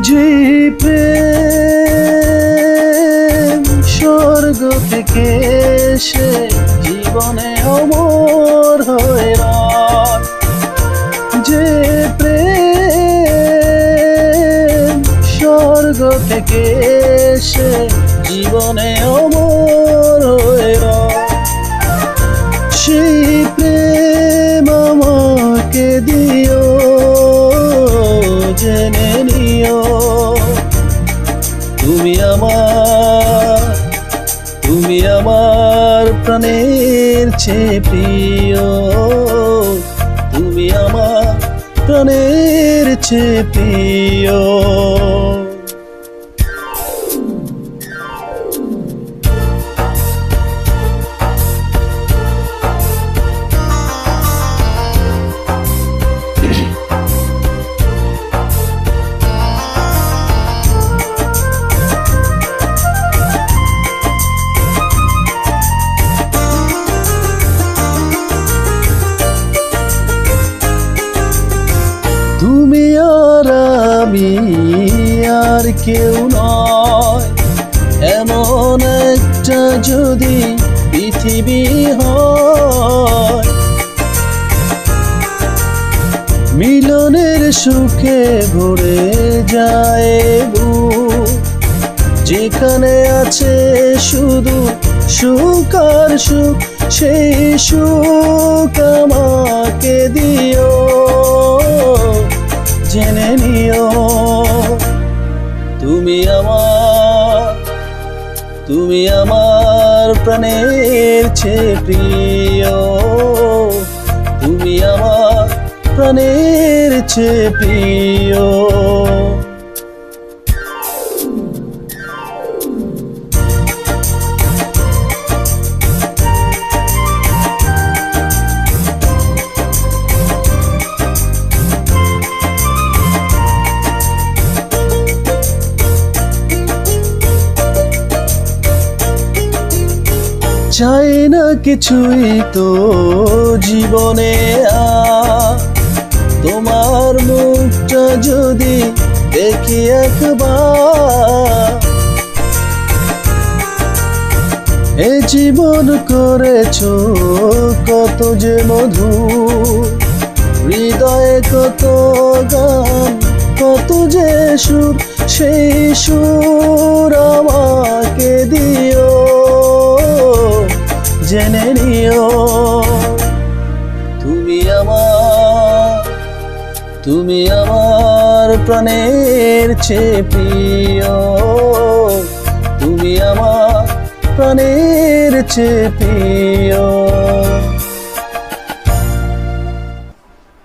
যে প্রেম স্বর্গ থেকে এসে জীবনে অমর হয়ে রয়, যে প্রেম স্বর্গ থেকে এসে জীবনে অমর হয়ে রয়, সেই প্রেম আমাকে দিও, জেনে নিও তুমি আমার প্রাণের চেয়ে প্রিয়, তুমি আমার প্রাণের চেয়ে প্রিয়। তুমি আর আমি আর কেউ নয়, এমন একটা যদি পৃথিবী হয়, মিলনের সুখে ভরে যায় বুক, যেখানে আছে শুধু সুখ আর সুখ, সেই সুখ আমাকে দিও, জেনে নিও তুমি আমার প্রাণের চেয়ে প্রিয়, তুমি আমার প্রাণের চেয়ে প্রিয়। চাই না কিছুই তো জীবনে আর, তোমার মুখটা যদি দেখি একবার, এ জীবন করেছো কত যে মধু, হৃদয়ে কত গান কত যে সুর, সেই সুর আমাকে দিও, জেনে নিও তুমি আমার প্রাণের চেয়ে প্রিয়, তুমি আমার প্রাণের চেয়ে প্রিয়।